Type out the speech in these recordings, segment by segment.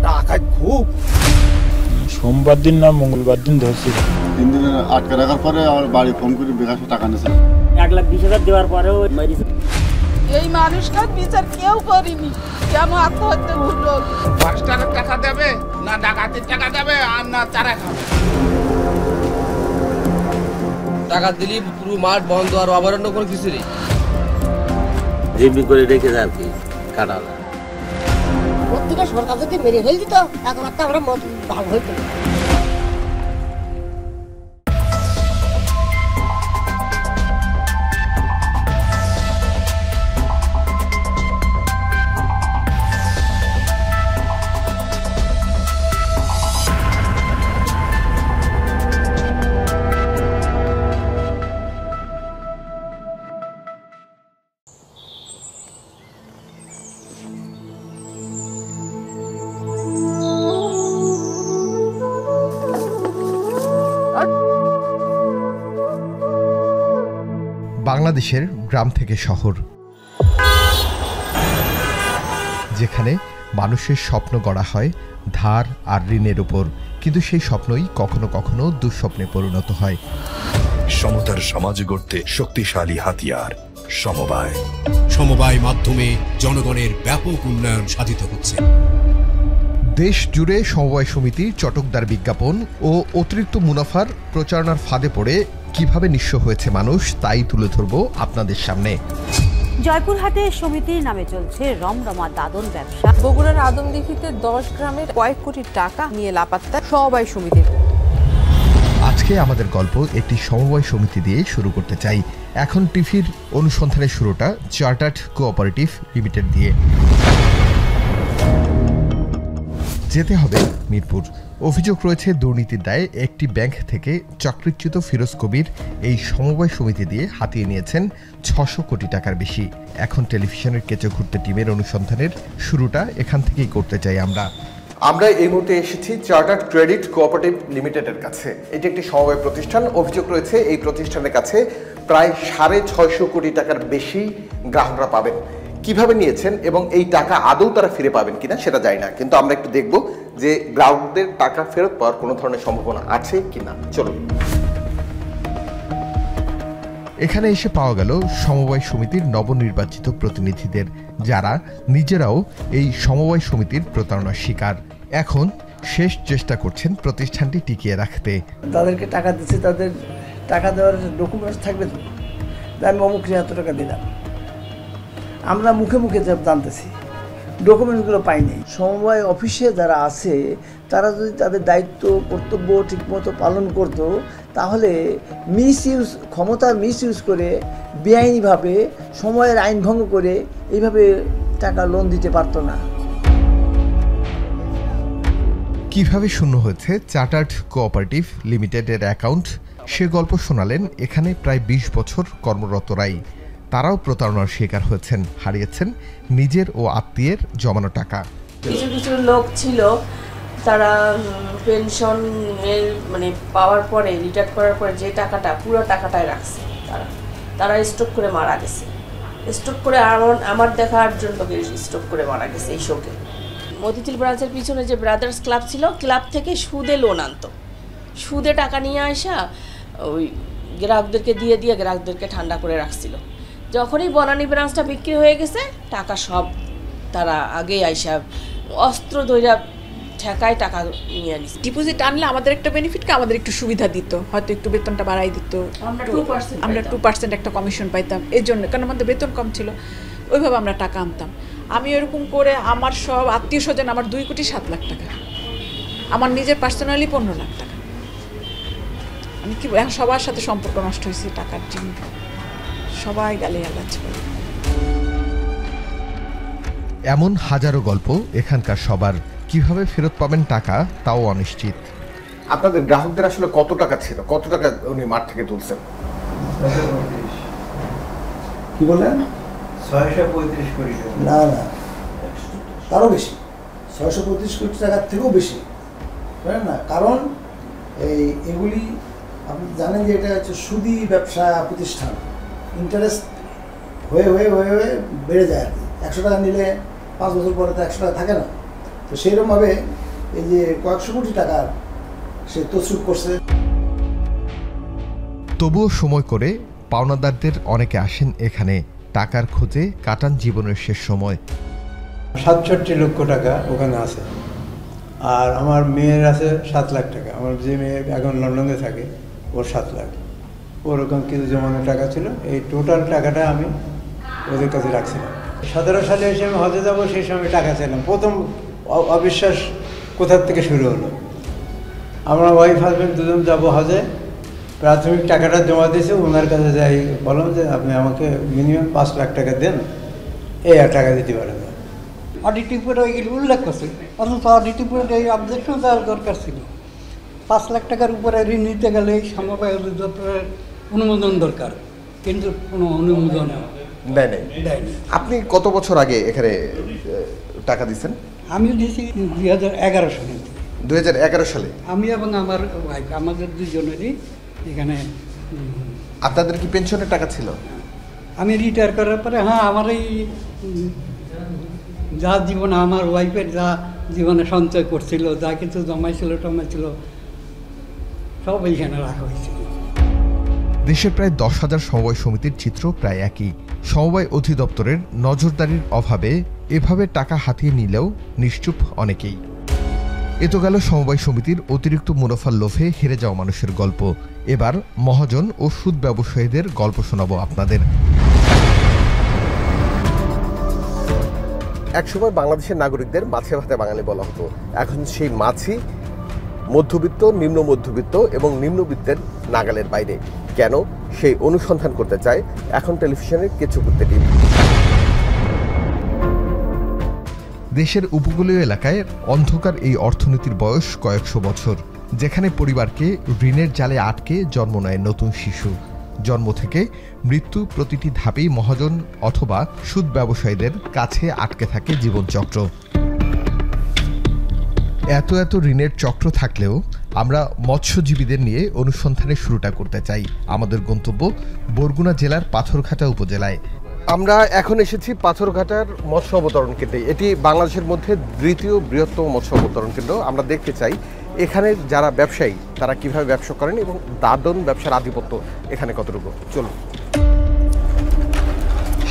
টাকায় খুব। সোমবার দিন না মঙ্গলবার দিন ধরছি। 3 দিন আটকে রাখার পরে আমার বাড়ি ফোন করে বিকাশে টাকা নিয়েছে। 1,20,000 দেওয়ার পরেও মেরেছে। এই মানুষটার বিচার কেউ করেনি, কেন আত্মহত্যা করলো? মাস্টারের টাকা দেবে না ডাকাতির টাকা দেবে আর না চারা খাবে। টাকা দিলি পুরো মাঠ বন্ধ আর অবরণ্য কোনো কিছু নেই। জিম্মি করে রেখে যায় আর কি কাটালা। প্রত্যেকটা সরকার যদি মেরে ফেল দিত এখন একটা আমরা ভালো হইতো। বাংলাদেশের গ্রাম থেকে শহর, যেখানে মানুষের স্বপ্ন গড়া হয় ধার আর ঋণের উপর, কিন্তু সেই স্বপ্নই কখনো কখনো দুঃস্বপ্নে পরিণত হয়। সমতার সমাজ গড়তে শক্তিশালী হাতিয়ার সমবায়। সমবায় মাধ্যমে জনগণের ব্যাপক উন্নয়ন সাধিত হচ্ছে। দেশ জুড়ে সমবায় সমিতির চটকদার বিজ্ঞাপন ও অতিরিক্ত মুনাফার প্রচারণার ফাঁদে পড়ে কিভাবে নিঃস্ব হয়েছে মানুষ, তাই তুলে ধরব আপনাদের সামনে। জয়পুরহাটে সমিতির নামে চলছে রমরমা দাদন ব্যবসা। বগুড়ার আদমদীঘিতে 10 গ্রামের কয়েক কোটি টাকা নিয়ে লাপাত্তা সমবায় সমিতি। আজকে আমাদের গল্প একটি সমবায় সমিতি দিয়ে শুরু করতে চাই। এখন টিভির অনুসন্ধানের শুরুটা চার্টার্ড কোঅপারেটিভ লিমিটেড দিয়ে। যেতে হবে মিরপুর। অভিযোগ রয়েছে দুর্নীতির দায়ে একটি ব্যাংক থেকে চাকরিচ্যুত ফিরোজ কবির এই সমবায় সমিতি দিয়ে হাতিয়ে নিয়েছেন 600 কোটি টাকার বেশি। এখন টেলিভিশনের কেঁচো ঘুরতে টিমের অনুসন্ধানের শুরুটা এখান থেকেই করতে চাই আমরা এই মুহূর্তে এসেছি চার্টার্ড ক্রেডিট কোঅপারেটিভ লিমিটেডের কাছে। এটি একটি সমবায় প্রতিষ্ঠান। অভিযোগ রয়েছে এই প্রতিষ্ঠানের কাছে প্রায় 650 কোটি টাকার বেশি গ্রাহকরা পাবেন। কিভাবে নিয়েছেন এবং এই টাকা আদৌ তারা ফিরে পাবেন কিনা সেটা জানি না, কিন্তু আমরা একটু দেখব যে গ্রাহকদের টাকা ফেরত পাওয়ার কোনো ধরনের সম্ভাবনা আছে কিনা। চলুন। এখানে এসে পাওয়া গেল সমবায় সমিতির নবনির্বাচিত প্রতিনিধিদের, যারা নিজেরাও এই সমবায় সমিতির প্রতারণার শিকার। এখন শেষ চেষ্টা করছেন প্রতিষ্ঠানটি টিকিয়ে রাখতে। তাদেরকে টাকা দিচ্ছে, তাদের টাকা দেওয়ার ডকুমেন্টস থাকবে তো, আমি অমুককে এত টাকা দিলাম। আমরা মুখে মুখে জানতেছি, ডকুমেন্টসগুলো পাইনি। সমবায় অফিসে যারা আছে তারা যদি তাদের দায়িত্ব কর্তব্য ঠিকমতো পালন করতো, তাহলে ক্ষমতা মিসইউজ করে বেআইনিভাবে সময়ের আইন ভঙ্গ করে এইভাবে টাকা লোন দিতে পারতো না। কিভাবে শূন্য হয়েছে চার্টার্ড কোঅপারেটিভ লিমিটেডের অ্যাকাউন্ট, সে গল্প শোনালেন এখানে প্রায় 20 বছর কর্মরতরাই। তারাও প্রতারণার শিকার হয়েছেন, হারিয়েছেন নিজের ও আত্মীয়ের জমানো টাকা। কিছু কিছু লোক ছিল তারা পেনশনের পাওয়ার পরে, রিটায়ার করার পরে যে টাকাটা পুরো টাকাটাই রাখছে, তারা স্টক করে মারা গেছে। স্টক করে আমার দেখা 8 জন লোকের স্টক করে মারা গেছে এই শোকে। মতিঝিল ব্রাঞ্চের পিছনে যে ব্রাদার্স ক্লাব ছিল, ক্লাব থেকে সুদে লোন আনতো, সুদে টাকা নিয়ে আসা ওই গ্রাহকদেরকে দিয়ে গ্রাহকদেরকে ঠান্ডা করে রাখছিল। যখনই বনানী ব্রাঞ্চটা বিক্রি হয়ে গেছে, টাকা সব তারা আগেই আইসা অস্ত্র ধইরা ঠেকায় টাকা নিয়ে আনিছে। ডিপোজিট আনলে আমাদের একটা বেনিফিটকে আমাদের একটু সুবিধা দিত, হয়তো একটু বেতনটা বাড়াই দিত, আমরা 2% একটা কমিশন পাইতাম। এই জন্য, কারণ আমাদের বেতন কম ছিল, ওইভাবে আমরা টাকা আনতাম। আমি এরকম করে আমার সব আত্মীয় স্বজন, আমার 2,07,00,000 টাকা, আমার নিজের পার্সোনালি 15 লাখ টাকা। আমি কি সবার সাথে সম্পর্ক নষ্ট হয়েছে টাকার জন্য, সবাই গালিগালাজ করে। এমন হাজারো গল্প এখানকার সবার। কিভাবে ফেরত পাবেন টাকা তাও অনিশ্চিত। আপনাদের গ্রাহকদের আসলে কত টাকা ছিল, কত টাকা উনি মাঠ থেকে তুলছেন? কি বললেন? 635 কোটি টাকা। না না, তারও বেশি, 635 কোটি টাকার থেকেও বেশি, জানেন না? কারণ এগুলি আপনি জানেন যে এটা হচ্ছে সুদি ব্যবসা প্রতিষ্ঠান। ইন্টারেস্ট হয়ে হয়ে হয়ে হয়ে বেড়ে যায় আর কি। 100 টাকা নিলে 5 বছর পরে তো 100 টাকা থাকে না, তো সেইরকমভাবে এই যে কয়েকশো কোটি টাকার সে তছরুপ করছে। তবুও সময় করে পাওনাদারদের অনেকে আসেন এখানে, টাকার খোঁজে কাটান জীবনের শেষ সময়। ৬৭ লক্ষ টাকা ওখানে আছে, আর আমার মেয়ের আছে 7 লাখ টাকা। আমার যে মেয়ে এখন লন্ডনে থাকে ওর 7 লাখ, ওরকম কিছু জমানো টাকা ছিল। এই টোটাল টাকাটা আমি ওদের কাছে রাখছিলাম। 17 সালে এসে আমি হজে যাবো, সেই সময় টাকা চাইলাম। প্রথম অবিশ্বাস কোথার থেকে শুরু হলো। আমরা ওয়াইফ হাজব্যান্ড দুজন যাবো হজে, প্রাথমিক টাকাটা জমা দিয়েছে। ওনার কাছে যাই, বললাম যে আপনি আমাকে মিনিমাম 5 লাখ টাকা দেন, এই আর টাকা দিতে পারেন না। অডিট রিপোর্টে এগুলি উল্লেখ করছে, অথচ অডিট রিপোর্টে এই অবজেকশন দেওয়ার দরকার ছিল। 5 লাখ টাকার উপরে ঋণ নিতে গেলে সমবায় অধিদপ্তরের অনুমোদন দরকার, কিন্তু কোনো অনুমোদন দেয়নি। আপনি কত বছর আগে এখানে টাকা দিচ্ছেন? আমি দিয়েছি 2011 সালে। 2011 সালে আমি এবং আমার ওয়াইফ, আমাদের দুজনেরই এখানে। আপনাদের কি পেনশনের টাকা ছিল? আমি রিটায়ার করার পরে, হ্যাঁ, আমার এই যা জীবনে আমার ওয়াইফের যা জীবনে সঞ্চয় করছিল, যা কিছু জমাইছিল টমাইছিল, সব এইখানে রাখা হয়েছিল। দেশের প্রায় 10,000 সমবায় সমিতির চিত্র প্রায় একই। সমবায় অধিদপ্তরের নজরদারির অভাবে এভাবে টাকা হাতিয়ে নিলেও নিশ্চুপ অনেকেই। এ তো গেল সমবায় সমিতির অতিরিক্ত মুনাফার লোভে হেরে যাওয়া মানুষের গল্প। এবার মহাজন ও সুদ ব্যবসায়ীদের গল্প শোনাবো আপনাদের। একসময় বাংলাদেশের নাগরিকদের মাছে ভাতে বাঙালি বলা হতো। এখন সেই মাছই মধ্যবিত্ত, নিম্ন মধ্যবিত্ত এবং নিম্নবিত্তের নাগালের বাইরে। কেন? সেই অনুসন্ধান করতে চায় এখন টেলিভিশনের কিছু করতে টিম। দেশের উপকূলীয় এলাকায় অন্ধকার এই অর্থনীতির বয়স কয়েকশো বছর, যেখানে পরিবারকে ঋণের জালে আটকে জন্ম নেয় নতুন শিশু। জন্ম থেকে মৃত্যু প্রতিটি ধাপেই মহাজন অথবা সুদ ব্যবসায়ীদের কাছে আটকে থাকে জীবনচক্র। এত এত ঋণের চক্র থাকলেও আমরা মৎস্যজীবীদের নিয়ে অনুসন্ধানের শুরুটা করতে চাই। আমাদের গন্তব্য বরগুনা জেলার পাথরঘাটা উপজেলায়। আমরা এখন এসেছি পাথরঘাটার মৎস্য অবতরণ কেন্দ্রে। এটি বাংলাদেশের মধ্যে দ্বিতীয় বৃহত্তম মৎস্য অবতরণ কেন্দ্র। আমরা দেখতে চাই এখানে যারা ব্যবসায়ী তারা কিভাবে ব্যবসা করেন এবং দাদন ব্যবসার আধিপত্য এখানে কতটুকু। চলুন।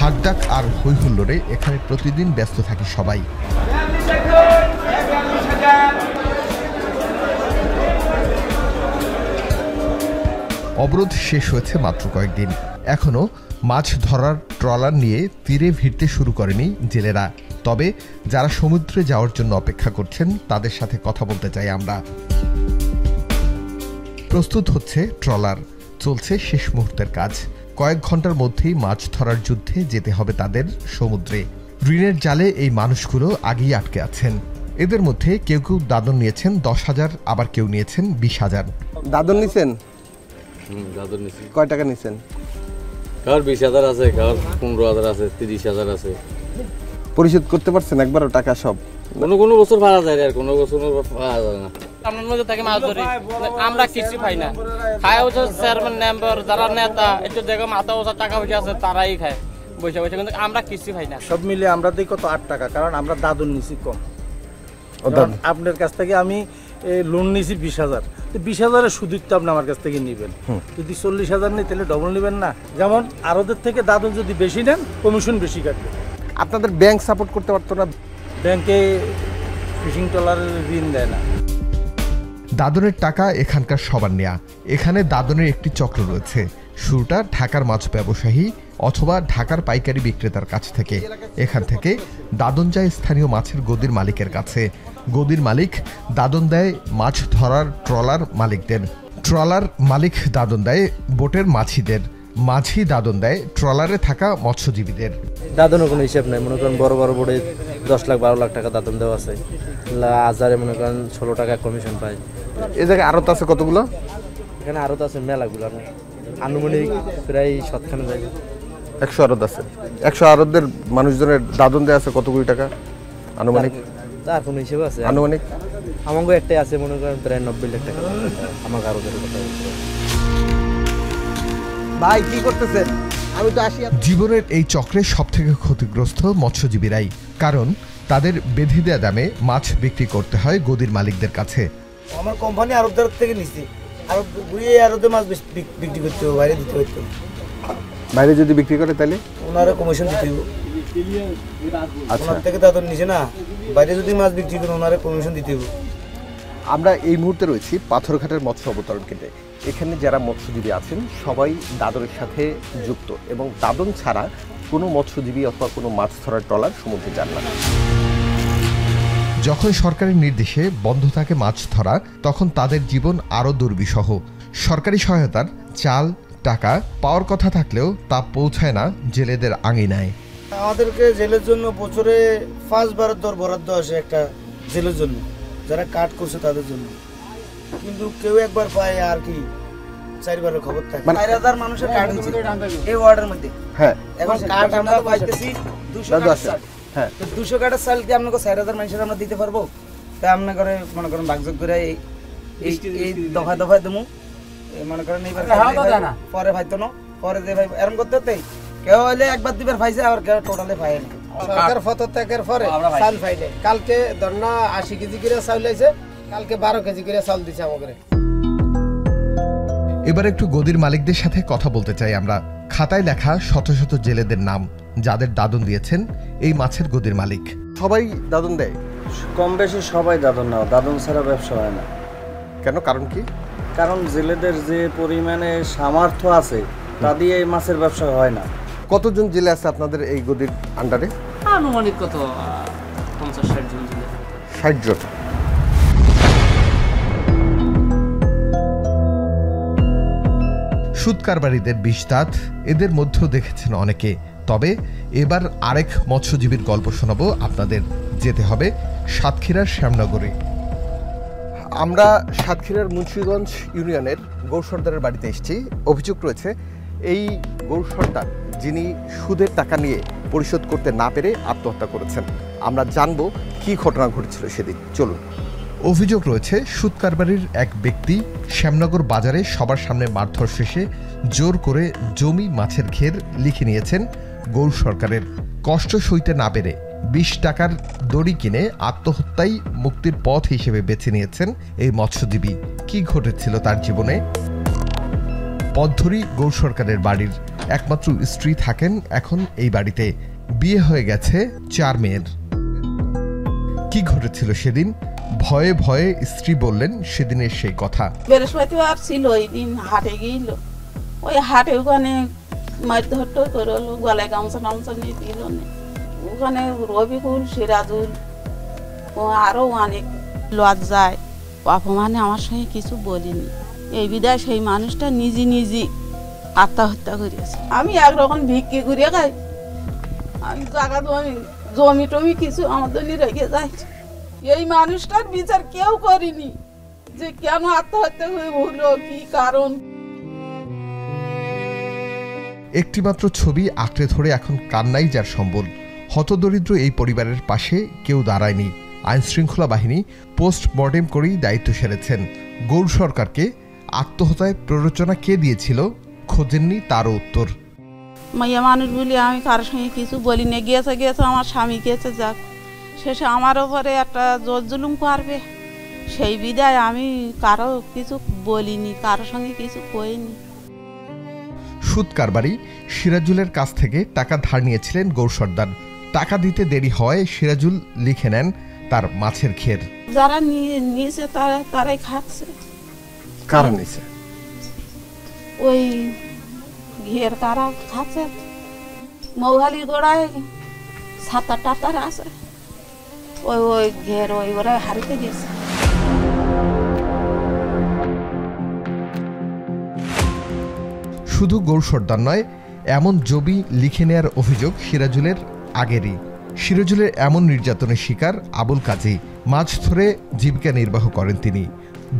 হাকডাক আর হৈহুল্লোড়ে এখানে প্রতিদিন ব্যস্ত থাকে সবাই। অবরোধ শেষ হয়েছে মাত্র কয়েকদিন, এখনো মাছ ধরার ট্রলার নিয়ে তীরে ভিড়তে শুরু করেনি জেলেরা। তবে যারা সমুদ্রে যাওয়ার জন্য অপেক্ষা করছেন তাদের সাথে কথা বলতে চাই আমরা। প্রস্তুত হচ্ছে ট্রলার, চলছে শেষ মুহূর্তের কাজ। কয়েক ঘন্টার মধ্যেই মাছ ধরার যুদ্ধে যেতে হবে তাদের সমুদ্রে। ঋণের জালে এই মানুষগুলো আগেই আটকে আছেন। এদের মধ্যে কেউ কেউ দাদন নিয়েছেন 10,000, আবার কেউ নিয়েছেন 20,000। দাদন নিছেন? দাদন নিছি। কয় টাকা নিছেন? কার 20,000 আছে, কার 15,000 আছে, 30,000 আছে। পরিশোধ করতে পারছেন একবারও টাকা সব? কোনো বছর ভাড়া যায় আর কোনো বছর ভাড়া যায় না। আমরা মধ্যে থেকে মাছ ধরি, আমরা কিছু পাই না। খায় হচ্ছে চেয়ারম্যান মেম্বার, যারা নেতা, একটু দেখো মাথা ওষা টাকা পয়সা আছে তারাই খায় বসে বসে, কিন্তু আমরা কিছু পাই না। সব মিলে আমরা দিই কত 8 টাকা, কারণ আমরা দাদন নিছি কম। আপনার কাছ থেকে আমি লোন নিছি 20,000, তো 20,000-এর সুদ তো আপনি আমার কাছ থেকে নেবেন। যদি 40,000 নেই তাহলে ডবল নেবেন না। যেমন আরোদের থেকে দাদন যদি বেশি নেন কমিশন বেশি কাটবে। আপনাদের ব্যাংক সাপোর্ট করতে পারতো না? ব্যাংকে ফিশিং ট্রলারের ঋণ দেয় না। দাদনের টাকা এখানকার সবার নেয়া। এখানে দাদনের একটি চক্র রয়েছে। শুরুটা ঢাকার মাছ ব্যবসায়ী অথবা ঢাকার পাইকারি বিক্রেতার কাছ থেকে। এখান থেকে দাদন যায় স্থানীয় মাছের গদির মালিকের কাছে। গদির মালিক দাদন দেয় মাছ ধরার ট্রলার মালিকদের। ট্রলার মালিক দাদন দেয় বোটের মাঝিদের। মাঝি দাদন দেয় ট্রলারে থাকা মৎস্যজীবীদের। দাদনের কোনো হিসাব নাই। মনে করেন বড় বড় বোটে 10 লাখ 12 লাখ টাকা দাদন দেওয়া আছে। হাজারে মনে করেন 16 টাকা কমিশন পায়। এ জায়গায় আড়ত আছে কতগুলো? এখানে আড়ত আছে মেলাগুলো, আনুমানিক প্রায় 7খানা জায়গা। 100 আড়ত আছে। 100 আড়তদের মানুষজনের দাদন দেওয়া আছে কত কোটি টাকা আনুমানিক? তার কোনো হিসেব আছে আনুমানিক? আমাকে একটাই আছে মনে করেন প্রায় 90 লাখ টাকা আমার আড়তের কথা। ভাই কি করতেছেন? আমি তো আসি। জীবনের এই চক্রে সবথেকে ক্ষতিগ্রস্ত মৎস্যজীবীরাই, কারণ তাদের বেঁধে দেওয়া দামে মাছ বিক্রি করতে হয় গদির মালিকদের কাছে। আমার কোম্পানি আরবদের থেকে নিচ্ছে, আর ঘুরিয়ে আরবদের মাছ বিক্রি করতে হবে, বাইরে দিতে হইতো। বাইরে যদি বিক্রি করে তাহলে ওনারা কমিশন দিতে হবে। ওনার থেকে তাদের নিচে না, বাইরে যদি মাছ বিক্রি করে ওনারা কমিশন দিতে হবে। আমরা এই মুহূর্তে রয়েছি পাথরঘাটের মৎস্য অবতরণ কেন্দ্রে। এখানে যারা মৎস্যজীবী আছেন সবাই দাদনের সাথে যুক্ত এবং দাদন ছাড়া কোনো মৎস্যজীবী অথবা কোনো মাছ ধরার ট্রলার সমুদ্রে যান না। যখন সরকারের নির্দেশে বন্ধ থাকে মাছ ধরা, তখন তাদের জীবন আরও দুর্বিষহ। সরকারি সহায়তার চাল টাকা পাওয়ার কথা থাকলেও তা পৌঁছায় না জেলেদের আঙিনায়। আমাদেরকে জেলের জন্য বছরে 5 বার বরাদ্দ আসে একটা জেলের জন্য, যারা কাট করছে তাদের জন্য, কিন্তু কেউ একবার পায় আর কি 4 বারের খবর থাকে। 4000 মানুষের কাট হচ্ছে এই ওয়ার্ডের মধ্যে। হ্যাঁ, এখন কাট আমরা পাইতেছি 200 কাট। হ্যাঁ, তো 200 কাটের চাল কি আপনাকে 4000 মানুষের আমরা দিতে পারবো? তাই আপনি করে মনে করেন ভাগযোগ করে এই দফায় দফায় দেবো, মনে করেন এইবার পরে ভাইতো না, পরে যে ভাই এরকম করতে হতে কেউ হলে একবার দুবার পাইছে, আর কেউ টোটালে পায় না। সরকার পদত্যাগের পরে চাল পাইলে কালকে ধরনা 80 কেজি করে চাউল হয়েছে, কালকে 12 কেজি করে চাউল দিচ্ছে আমাকে। এবার একটু গদির মালিকদের সাথে কথা বলতে চাই আমরা। খাতায় লেখা শত শত জেলেদের নাম, যাদের দাদন দিয়েছেন এই মাছের গদির মালিক। সবাই দাদন দেয়? কম বেশি সবাই দাদন না, দাদন ছাড়া ব্যবসা হয় না। কেন, কারণ কি? কারণ জেলেদের যে পরিমাণে সামর্থ্য আছে তা দিয়ে এই মাছের ব্যবসা হয় না। কতজন জেলে আছে আপনাদের এই গদির আন্ডারে? আনুমানিক কত 50-60 জন জেলে। 60 জন। সুদ কারবারিদের বিষ-দাঁত এদের মধ্যেও দেখেছেন অনেকে। তবে এবার আরেক মৎস্যজীবীর গল্প শোনাবো আপনাদের। যেতে হবে সাতক্ষীরার শ্যামনগরে। আমরা সাতক্ষীরার মুন্সিগঞ্জ ইউনিয়নের গৌরসর্দারের বাড়িতে এসেছি। অভিযোগ রয়েছে এই গৌরসর্দার, যিনি সুদের টাকা নিয়ে পরিশোধ করতে না পেরে আত্মহত্যা করেছেন। আমরা জানবো কি ঘটনা ঘটেছিল সেদিন, চলুন। অভিযোগ রয়েছে সুদ কারবারির এক ব্যক্তি শ্যামনগর বাজারে সবার সামনে মারধর শেষে জোর করে জমি মাছের ঘের লিখে নিয়েছেন গৌর সরকারের। কষ্ট সইতে না পেরে 20 টাকার দড়ি কিনে আত্মহত্যাই মুক্তির পথ হিসেবে বেছে নিয়েছেন এই মৎস্যজীবী। কি ঘটেছিল তার জীবনে? পথধরি গৌর সরকারের বাড়ির একমাত্র স্ত্রী থাকেন এখন এই বাড়িতে। বিয়ে হয়ে গেছে 4 মেয়ের। কি ঘটেছিল সেদিন? ভয়ে ভয়ে স্ত্রী বললেন সেদিনের সেই কথা। বৃহস্পতিবার ছিল, ওই দিন হাটে গিয়েছিল। ওই হাটে ওখানে মারধর করলো, গলায় গামছা টামছা নিয়ে দিল। ওখানে রবিকুল, সিরাজুল ও আরও অনেক লজ্জায় অপমানে আমার সঙ্গে কিছু বলিনি। এই বিদায় সেই মানুষটা নিজে আত্মহত্যা করেছে। আমি একরকম ভিক্ষি করে খাই, আমি জায়গা জমি টমি কিছু আমাদের রেখে যাইছি। এই মানুষটার বিচার কেউ করিনি যে কেন আত্মহত্যা হলো, কি কারণ। একটিমাত্র ছবি আঁকড়ে ধরে এখন কান্নাই যার সম্বল। হতদরিদ্র এই পরিবারের পাশে কেউ দাঁড়ায়নি। আইন শৃঙ্খলা বাহিনী পোস্টমর্টেম করেই দায়িত্ব সেরেছেন। গৌর সরকারকে আত্মহত্যায় প্ররোচনা কে দিয়েছিল, খোঁজেননি তারও উত্তর। মাইয়া মানুষ বলি আমি কারোর সঙ্গে কিছু বলি না। গেছে আমার স্বামী গেছে, যাক, শেষে আমার ওপরে একটা জোর জুলুম করবে সেই বিদায় আমি কারো কিছু বলিনি, কারোর সঙ্গে কিছু কইনি। সুদ কারবারি সিরাজুলের কাছ থেকে টাকা ধার নিয়েছিলেন গৌর সর্দার। টাকা দিতে দেরি হয় সিরাজুল লিখে নেন তার মাছের ঘের। যারা নিয়েছে তারাই খাচ্ছে। কারা নিয়েছে? ওই ঘের তারা খাচ্ছে। মৌহালি গোড়ায় 7-8 আছে, ওই ঘের ওরা হারিতে গেছে। শুধু গৌর সর্দার নয়, এমন জমি লিখে নেয়ার অভিযোগ সিরাজুলের আগেরই। সিরাজুলের এমন নির্যাতনের শিকার আবুল কাজী। মাছ ধরে জীবিকা নির্বাহ করেন তিনি।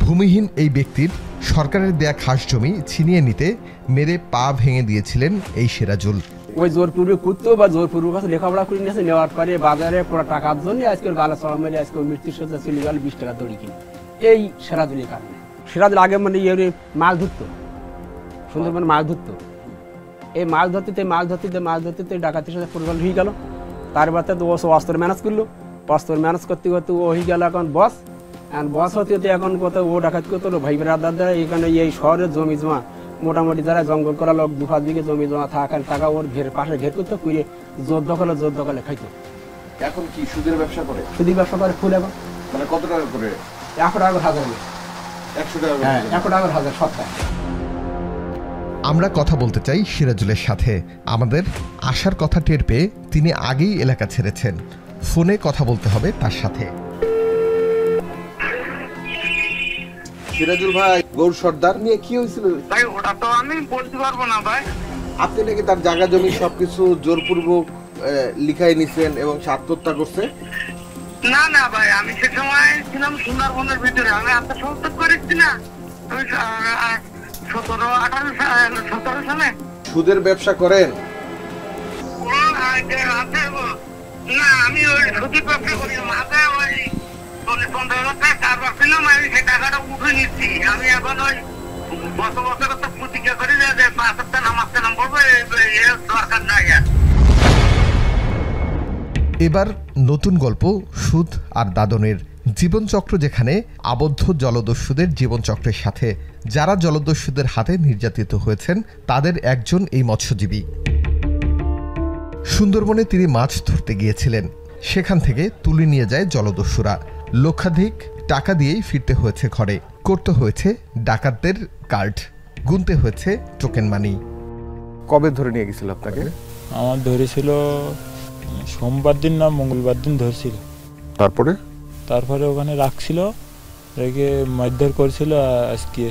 ভূমিহীন এই ব্যক্তির সরকারের দেয়া খাস জমি ছিনিয়ে নিতে মেরে পা ভেঙে দিয়েছিলেন এই সিরাজুল। ওই জোরপুরে কুত্তো বা জোরপুরের কাছে লেখাপড়া করে নিয়েছে, নেওয়ার পরে বাজারে পুরো টাকার জন্য আজকে গালা চড়া মেরে আজকে মৃত্যুর সজ্জা চলে গেল 20 টাকা দড়ি কিনে। এই সিরাজুলের কারণে। সিরাজুল আগে মানে মাছ ধরতো, সুন্দরবনে মাছ ধরতো। এই মাছ ধরতে ডাকাতির সাথে পরিবার হয়ে গেল। তারপর তো অস্ত্র ম্যানেজ করলো, পাঁচতর ম্যানেজ করতে করতে ও হয়ে গেল এখন বস, বস হতে হতে এখন কত ও ডাকাত কত ভাই ব্রাদারদের এখানে এই শহরের জমি জমা মোটামুটি যারা জঙ্গল করা লোক 2-5 বিঘে জমি জমা থাকার টাকা ওর পাশে ঘের করতে কুড়িয়ে জোর দখলে খাইতো। এখন কি সুদের ব্যবসা করে? সুদের ব্যবসা করে ফুল এখন মানে কত টাকা করে? 100 টাকা 1000। 100 টাকা? হ্যাঁ 100 টাকা 1000 সপ্তাহে। আমরা কথা বলতে চাই সিরাজুলের সাথে। আমাদের আসার কথা টের পেয়ে তিনি আগেই এলাকা ছেড়েছেন। ফোনে কথা বলতে হবে তার সাথে। সিরাজুল ভাই, গৌর সর্দার নিয়ে কি হয়েছিল ভাই? ওটা তো আমি বলতে পারবো না ভাই। আপনি নাকি তার জায়গা জমি সবকিছু জোরপূর্বক লিখাই নিছেন এবং সে আত্মহত্যা করছে? না না ভাই, আমি সে সময় ছিলাম সুন্দরবনের ভিতরে, আমি আত্মসমর্পণ করেছি না। আমি 17-18 সালে। সুদের ব্যবসা করেন? না, আমি ওই সুদের ব্যবসা করি। মাথায় ওই 15,000 টাকা কারবার ছিলাম, আমি সেই টাকাটা উঠে নিচ্ছি। আমি এখন ওই বছর তো প্রতিজ্ঞা করি যে 5 সপ্তাহ নামাজ কালাম করবো, এর দরকার নাই। এবার নতুন গল্প সুদ আর দাদনের জীবনচক্র, যেখানে আবদ্ধ জলদস্যুদের জীবনচক্রের সাথে যারা জলদস্যুদের হাতে নির্যাতিত হয়েছেন তাদের একজন এই মৎস্যজীবী। সুন্দরবনে তিনি মাছ ধরতে গিয়েছিলেন, সেখান থেকে তুলে নিয়ে যায় জলদস্যুরা। লক্ষাধিক টাকা দিয়েই ফিরতে হয়েছে ঘরে, করতে হয়েছে ডাকাতদের কার্ড, গুনতে হয়েছে টোকেন মানি। কবে ধরে নিয়ে গেছিল আপনাকে? আমার ধরেছিল সোমবার দিন না মঙ্গলবার দিন ধরছিল। তারপরে ওখানে রাখছিল, রেখে মারধর করেছিল। আজকে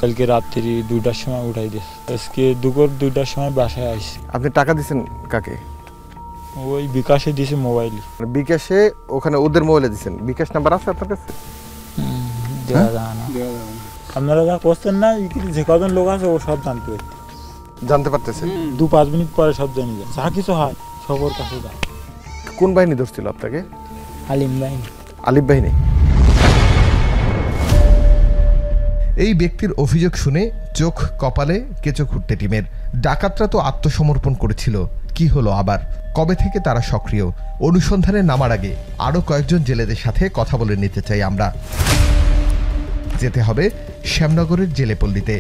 কালকে রাত্রি 2টার সময় উঠাই দিয়েছে। আজকে দুপুর 2টার সময় বাসায় আসছি। আপনি টাকা দিয়েছেন কাকে? ওই বিকাশে দিয়েছে মোবাইলে। বিকাশে? ওখানে ওদের মোবাইলে দিয়েছেন? বিকাশ নাম্বার আছে আপনার কাছে? দেওয়া যায় না। আপনারা যা করছেন না, যে কজন লোক আছে ও সব জানতে পারতেছেন? 2-5 মিনিট পরে সব জানি যায়, যা কিছু হয় সব ওর কাছে যায়। কোন বাহিনী ধরছিল আপনাকে? আলিম বাহিনী। আলিম বাহিনী। এই ব্যক্তির অভিযোগ শুনে চোখ কপালে কেঁচো খুঁড়তে টিমের। ডাকাতরা তো আত্মসমর্পণ করেছিল, কি হলো আবার? কবে থেকে তারা সক্রিয়? অনুসন্ধানে নামার আগে আরও কয়েকজন জেলেদের সাথে কথা বলে নিতে চাই আমরা। যেতে হবে শ্যামনগরের জেলেপল্লীতে।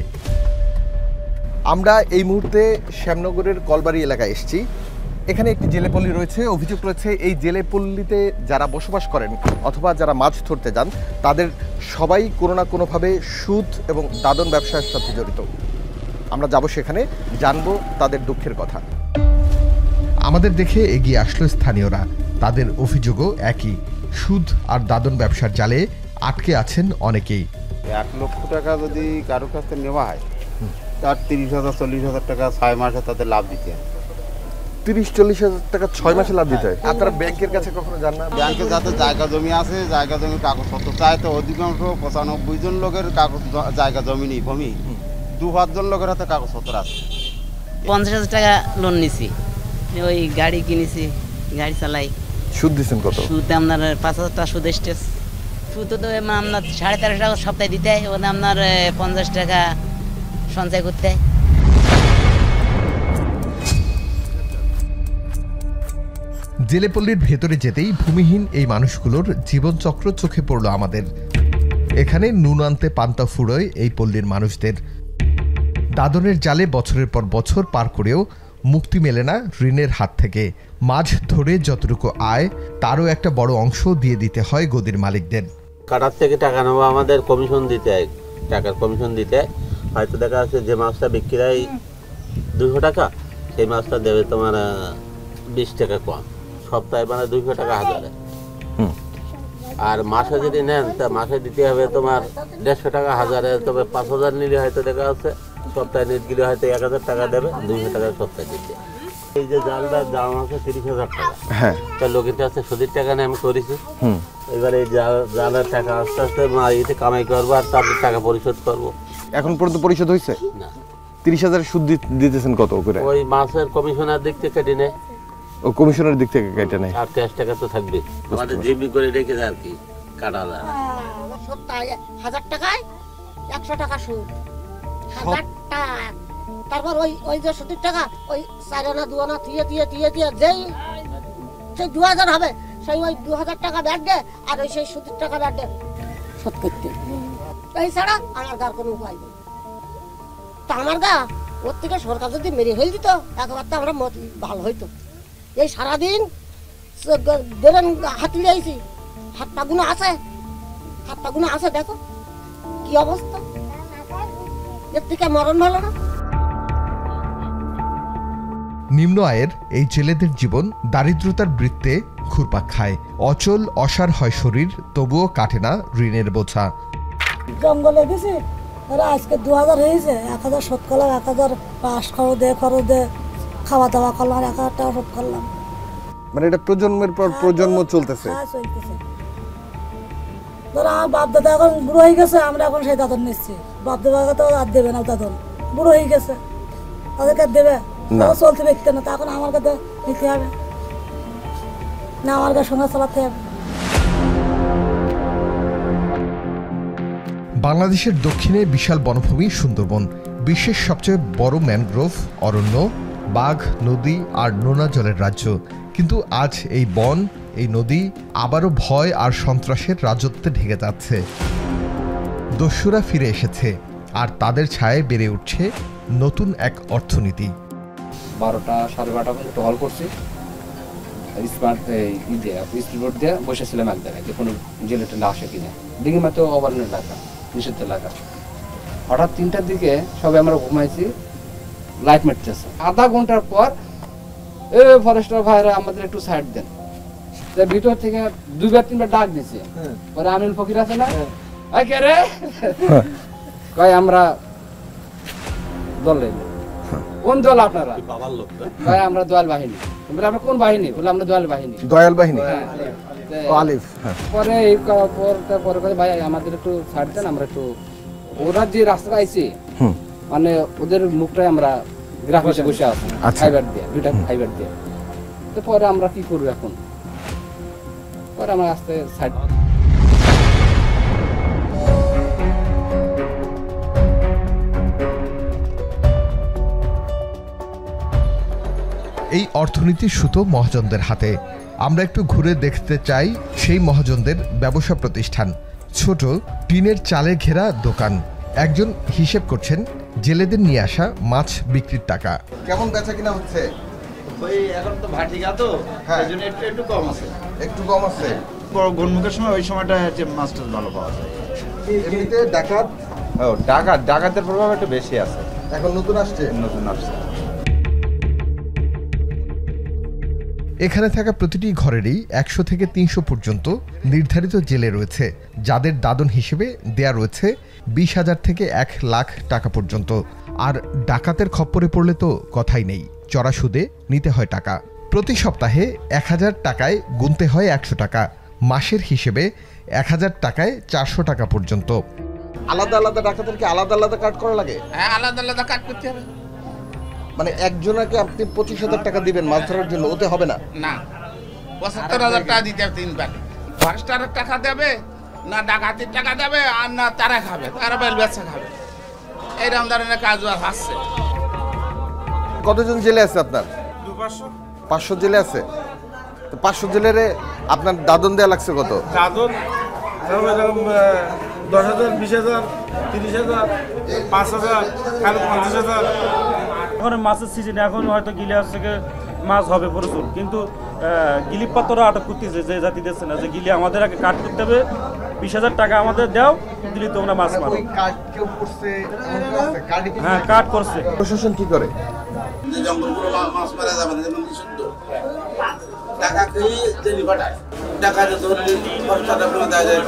আমরা এই মুহূর্তে শ্যামনগরের কলবাড়ি এলাকায় এসেছি। এখানে একটি জেলেপল্লী রয়েছে। অভিযোগ রয়েছে এই জেলেপল্লীতে যারা বসবাস করেন অথবা যারা মাছ ধরতে যান তাদের সবাই কোনো না কোনোভাবে সুদ এবং দাদন ব্যবসার সাথে জড়িত। আমরা যাব সেখানে, জানবো তাদের দুঃখের কথা। আমাদের দেখে এগিয়ে আসলো স্থানীয়রা। তাদের অভিযোগও একই, সুদ আর দাদন ব্যবসার জালে আটকে আছেন অনেকেই। 1 লক্ষ টাকা যদি কারো কাছ থেকে নেওয়া হয়, তার 30,000-40,000 টাকা 6 মাসে তাদের লাভ দিতে হয়। 30-40,000 টাকা 6 মাসে লাভ দিতে হয়? আপনারা ব্যাংকের কাছে কখনো যান না? ব্যাংকে যাদের জায়গা জমি আছে, জায়গা জমি কাগজপত্র চায়, তো অধিকাংশ 95 জন লোকের কাগজ জায়গা জমি নেই, ভূমি 2-5 জন লোকের হাতে কাগজপত্র আছে। 50,000 টাকা লোন নিছি, ওই গাড়ি কিনেছি, গাড়ি চালাই। সুদ দিচ্ছেন কত? সুদ আপনার 5,000 টাকা সুদ এসেছে। সুদ তো আপনার 13.5 টাকা সপ্তাহে দিতে হয়, ওখানে আপনার 50 টাকা সঞ্চয় করতে হয়। জেলেপল্লীর ভেতরে যেতেই ভূমিহীন এই মানুষগুলোর জীবনচক্র চোখে পড়ল আমাদের। এখানে নুন আনতে পান্তা ফুরোয় এই পল্লীর মানুষদের। দাদনের জালে বছরের পর বছর পার করেও মুক্তি মেলে না ঋণের হাত থেকে। মাছ ধরে যতটুকু আয় তারও একটা বড় অংশ দিয়ে দিতে হয় গদির মালিকদের। কাটার থেকে টাকা নেবো, আমাদের কমিশন দিতে হয়, টাকার কমিশন দিতে হয়। হয়তো দেখা যাচ্ছে যে মাছটা বিক্রি হয় 200 টাকা, সেই মাছটা দেবে তোমার 20 টাকা কম। সপ্তাহে মানে 200 টাকা হাজারে। আর মাসে যদি নেন তা মাসে দিতে হবে তোমার 150 টাকা হাজারে। তবে 5,000 নিলে হয়তো দেখা যাচ্ছে সপ্তাহে নেট গেলে হয়তো 1,000 টাকা দেবে, 200 টাকা সপ্তাহে দিতে। এই যে জালটার দাম আছে 30,000 টাকা, তা লোকের কাছে সুদের টাকা নিয়ে আমি করেছি। এবার এই জালের টাকা আস্তে আস্তে এতে কামাই করবো আর তাদের টাকা পরিশোধ করবো। এখন পর্যন্ত পরিশোধ হয়েছে না। 30,000 সুদ দিতেছেন কত করে? ওই মাসের কমিশনের দিক থেকে কেটে নেয়। ও কমিশনের দিক থেকে কেটে নেয়। আর 10 টাকা তো থাকবে, আমাদের জিবি করে রেখে দেয় আর কি, কাটা যায়। সপ্তাহে 1000 টাকায় 100 টাকা সুদ, 1000 টাকা। তারপর ওই যে সুদের টাকা ওই 4 আনা 2 আনা দিয়ে যেই সেই 2000 হবে, সেই ওই 2000 টাকা ব্যাট দে আর ওই সেই সুদের টাকা ব্যাট দে শোধ করতে। এই ছাড়া আমার গার কোনো উপায় নেই। তা আমার গা ওর থেকে সরকার যদি মেরে ফেল দিত একবার তো আমরা ভালো হইতো। এই সারাদিন বেরেন হাতি দিয়েছি, হাত পাগুনো আছে দেখো কি অবস্থা, এর থেকে মরণ ভালো না। নিম্ন আয়ের এই জেলেদের জীবন দারিদ্রতার বৃত্তে ঘুরপাক খায়। অচল অসার হয় শরীর, তবুও কাটে না ঋণের বোঝা। জঙ্গলে দিছি ওরা আজকে 2000 হয়েছে, 1000 শোধ করলাম, 1000 পাস খরচ দে খাওয়া দাওয়া করলাম, 1000 টাকা শোধ করলাম। মানে এটা প্রজন্মের পর প্রজন্ম চলতেছে। ধরো আমার বাপ দাদা এখন বুড়ো হয়ে গেছে, আমরা এখন সেই দাদন নিচ্ছি। বাপ দাদা তো আর দেবে না, দাদন বুড়ো হয়ে গেছে, তাদেরকে আর দেবে না, চলতে দেখতে না। তখন আমার কাছে নিতে হবে না, আমার কাছে সঙ্গে চালাতে হবে। বাংলাদেশের দক্ষিণে বিশাল বনভূমি সুন্দরবন, বিশ্বের সবচেয়ে বড় ম্যানগ্রোভ অরণ্য, বাঘ, নদী আর নোনা জলের রাজ্য। কিন্তু আজ এই বন, এই নদী আবারও ভয় আর সন্ত্রাসের রাজত্বে ঢেকে যাচ্ছে। দস্যুরা ফিরে এসেছে আর তাদের ছায়ায় বেড়ে উঠছে নতুন এক অর্থনীতি। 12টা সাড়ে 12টা পর্যন্ত হল করছি, স্মার্ট স্পিডবোট দিয়ে বসেছিলাম এক জায়গায় যে কোনো জেলে টেলে আসে কিনা, দিকে মাত্র অবরণ এলাকা, নিষিদ্ধ এলাকা। হঠাৎ 3টার দিকে সবাই আমরা ঘুমাইছি, লাইট মারতেছে। আধা ঘন্টার পর ফরেস্টার ভাইরা আমাদের একটু সাইড দেন, ভিতর থেকে 2-3বার ডাক দিছে। পরে আমিল ফকির আছে না, কে রে কয় আমরা দল। কোন দল আপনারা? কয় আমরা দয়াল বাহিনী। বলে আমরা কোন বাহিনী? বলে আমরা দয়াল বাহিনী। দয়াল বাহিনী আলিফ। পরে পরে কয় ভাই আমাদের একটু ছাড় দেন, আমরা একটু ওরা যে রাস্তা আইছে মানে ওদের মুখটাই আমরা গ্রাফিক্সে বসে আছি ফাইবার দিয়ে, 2টা ফাইবার দিয়ে। তো পরে আমরা কি করব এখন? পরে আমরা আস্তে সাইড। এই অর্থনীতির সুতো মহাজনদের হাতে। আমরা একটু ঘুরে দেখতে চাই সেই মহাজনদের ব্যবসা প্রতিষ্ঠান। ছোট টিনের চালে ঘেরা দোকান। একজন হিসেব করছেন জেলেদের নিয়ে আসা মাছ বিক্রির টাকা। কেমন বেচা কিনা হচ্ছে? ওই এখন তো ভাটিকা তো, এই জন্য একটু কম আছে। একটু কম আছে। বড় গনমুখের সময় ওই সময়টা যে মাছটা ভালো পাওয়া যায়। এমনিতে ডাকাত, ডাকাতের প্রভাব একটু বেশি আছে। এখন নতুন আসছে। এখানে থাকা প্রতিটি ঘরেরই 100 থেকে 300 পর্যন্ত নির্ধারিত জেলে রয়েছে, যাদের দাদন হিসেবে দেয়া রয়েছে 20,000 থেকে 1 লাখ টাকা পর্যন্ত। আর ডাকাতের খপ্পরে পড়লে তো কথাই নেই, চড়া সুদে নিতে হয় টাকা। প্রতি সপ্তাহে 1000 টাকায় গুনতে হয় 100 টাকা, মাসের হিসেবে 1000 টাকায় 400 টাকা পর্যন্ত। আলাদা আলাদা ডাকাতেরকে আলাদা আলাদা কাট করা লাগে? হ্যাঁ, আলাদা আলাদা কাট করতে হবে। মানে একজনকে আপনি 25,000 টাকা দিবেন মাছ ধরার জন্য, ওতে হবে না? না, 75,000 টাকা দিতে হবে 3 বার। ফরেস্টারের টাকা দেবে না, ডাকাতির টাকা দেবে, আর না তারা খাবে, তারা বেল বেচা খাবে। এইরকম ধরনের কাজ আসছে। কতজন জেলে আছে আপনার? 500 জেলে আছে। তো 500 জেলের আপনার দাদন দেয়া লাগছে কত? দাদন 10,000, 20,000, 30,000, 5,000, 50,000। এখন মাছের সিজন, এখন হয়তো গিলিয়ার থেকে মাছ হবে প্রচুর, কিন্তু গিলি পাত্ররা আটক করতেছে যে জাতি দিচ্ছে না, যে গিলি আমাদের আগে কাট করতে হবে, 20,000 টাকা আমাদের দাও, দিলি তোমরা মাছ মারো। হ্যাঁ, কাট করছে। প্রশাসন কি করে? জঙ্গলগুলো মাছ মারা যাবে না, যেমন নিষিদ্ধ। টাকা খেয়ে জেলি পাঠায়, টাকা ধরলে খরচাটা করে দেওয়া যায়।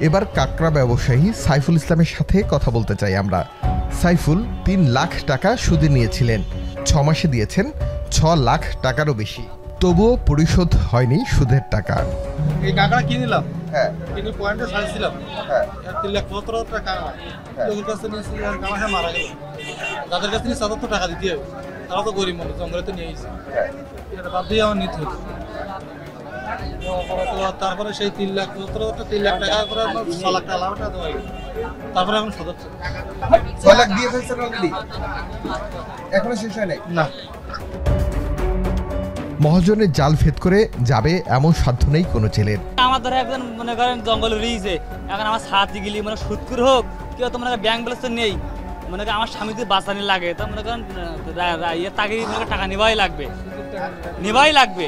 এবার কাঁকড়া ব্যবসায়ী সাইফুল ইসলামের সাথে কথা বলতে চাই আমরা। সাইফুল 3 লাখ টাকা সুদে নিয়েছিলেন, 6 মাসে দিয়েছেন 6 লাখ টাকারও বেশি, তবুও পরিশোধ হয়নি সুদের টাকা। এই কাঁকড়া কিনলাম, হ্যাঁ, কিনে পয়েন্টে ছাড়ছিলাম, হ্যাঁ, 3,75,000 টাকা লোকের কাছে নিয়েছি, কামাশা মারা গেল। যাদের কাছে নিয়ে 77 টাকা দিতে হবে, তারা তো গরিব মানুষ, জঙ্গলে তো নিয়ে গেছে, এটা বাদ দিয়ে আমার নিতে হতো। তারপরে সেই 3,75,000 3 লাখ টাকা করে 6 লাখ টাকা লাভ দেওয়া, তারপরে এখন সদস্য 6 লাখ দিয়ে ফেলছেন অলরেডি, এখনো শেষ হয় নাই? না। মহাজনের জাল ভেদ করে যাবে এমন সাধ্য নেই কোনো জেলের। আমার ধরে একজন মনে করেন জঙ্গলে রয়েছে, এখন আমার সাথে গেলি মানে সুৎকুর হোক কেউ তো মনে করেন ব্যাংক ব্যালেন্স তো নেই, মনে করেন আমার স্বামী যদি বাঁচানি লাগে তো মনে করেন তাকে টাকা নেওয়াই লাগবে।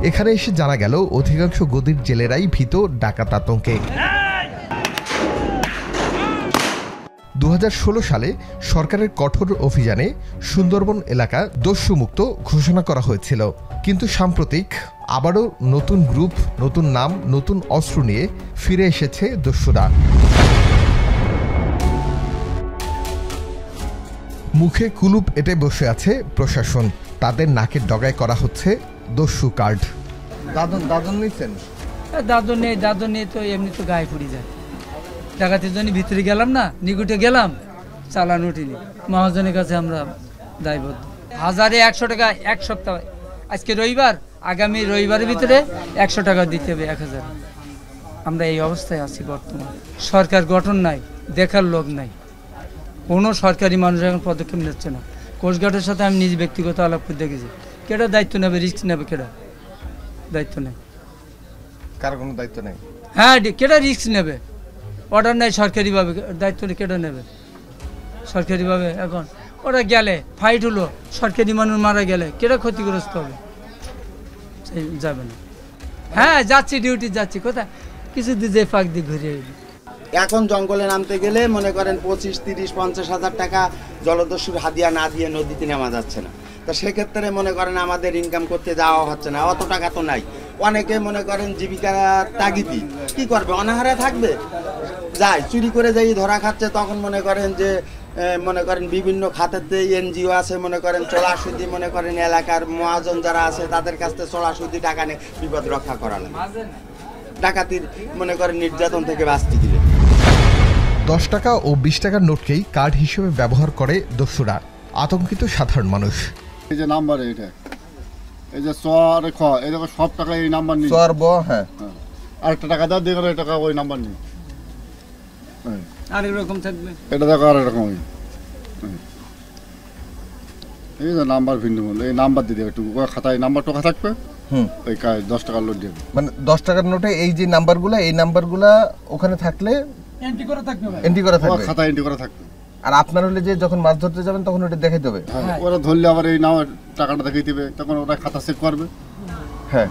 এখানে এসে জানা গেল অধিকাংশ গদির জেলেরাই ভীত ডাকাত আতঙ্কে। 2016 সালে সরকারের কঠোর অভিযানে সুন্দরবন এলাকা দস্যুমুক্ত ঘোষণা করা হয়েছিল, কিন্তু সাম্প্রতিক আবারও নতুন গ্রুপ, নতুন নাম, নতুন অস্ত্র নিয়ে ফিরে এসেছে দস্যুরা। মুখে কুলুপ এঁটে বসে আছে প্রশাসন, তাদের নাকের ডগায় করা হচ্ছে দস্যু কার্ড। দাদন নিচ্ছেন? দাদন নেই তো এমনি তো গায়ে পড়ে যায়। ডাকাতের জন্য ভিতরে গেলাম না, নিকুটে গেলাম, চালান উঠিনি। মহাজনের কাছে আমরা দায়বদ্ধ। 1000-100 টাকা এক সপ্তাহ, আজকে রবিবার, আগামী রবিবারের ভিতরে 100 টাকা দিতে হবে 1000। আমরা এই অবস্থায় আছি বর্তমানে। সরকার গঠন নাই, দেখার লোক নাই, কোনো সরকারি মানুষ এখন পদক্ষেপ নিচ্ছে না। কোস্টগার্ডের সাথে আমি নিজে ব্যক্তিগত আলাপ করে দেখেছি, কেটা দায়িত্ব নেবে, রিস্ক নেবে, কেটা দায়িত্ব নেই, কার কোনো দায়িত্ব নেই। হ্যাঁ, কেটা রিস্ক নেবে, অর্ডার নেই সরকারিভাবে, দায়িত্ব কেটে নেবে সরকারিভাবে। এখন ওরা গেলে ফাইট হলো, সরকারি মানুষ মারা গেলে কেটা ক্ষতিগ্রস্ত হবে, যাবে না। হ্যাঁ যাচ্ছি, ডিউটি যাচ্ছি, কোথায় কিছু দিয়ে যে ফাঁক দিয়ে ঘুরে এলি। এখন জঙ্গলে নামতে গেলে মনে করেন 25, 30, 50 হাজার টাকা জলদস্যুর হাদিয়া না দিয়ে নদীতে নামা যাচ্ছে না। তো সেক্ষেত্রে মনে করেন আমাদের ইনকাম করতে যাওয়া হচ্ছে না, অত টাকা তো নাই। অনেকে মনে করেন জীবিকা তাগিদি কি করবে, অনাহারে থাকবে, যায় চুরি করে যাই ধরা খাচ্ছে। তখন মনে করেন যে বিভিন্ন খাতেতে এনজিও আছে, মনে করেন চলাসুদি, মনে করেন এলাকার মহাজন যারা আছে তাদের কাছ থেকে চলাসুদি টাকা নিয়ে বিপদ রক্ষা করা লাগে। ডাকাতির মনে করেন নির্যাতন থেকে বাঁচতে দিলে 10 টাকা ও 20 টাকার নোটকেই কার্ড হিসেবে ব্যবহার করে দস্যুরা। আতঙ্কিত সাধারণ মানুষ। এই যে নাম্বার, এটা এই যে এই দেখো সব টাকা এই নাম্বার নেই, হ্যাঁ, আরেকটা টাকা দাও, দেখো এই টাকা ওই নাম্বার নেই, আরেক রকম থাকবে, এটা দেখো আরেক রকম। এই যে নাম্বার ভিন্ন, এই নাম্বার দিয়ে দেবে, একটু খাতায় নাম্বার টোকা থাকবে, ওই 10 টাকার নোট দেবে। মানে 10 টাকার নোটে এই যে নাম্বারগুলো, এই নাম্বারগুলো ওখানে থাকলে এন্ট্রি করা থাকবে, খাতায় এন্ট্রি করা থাকবে। আর আপনার হলে যে যখন মাছ ধরতে যাবেন তখন ওটা দেখাই দেবে। ওরা ধরলে আবার এই নাম টাকাটা দেখাই দেবে, তখন ওরা খাতা চেক করবে। হ্যাঁ,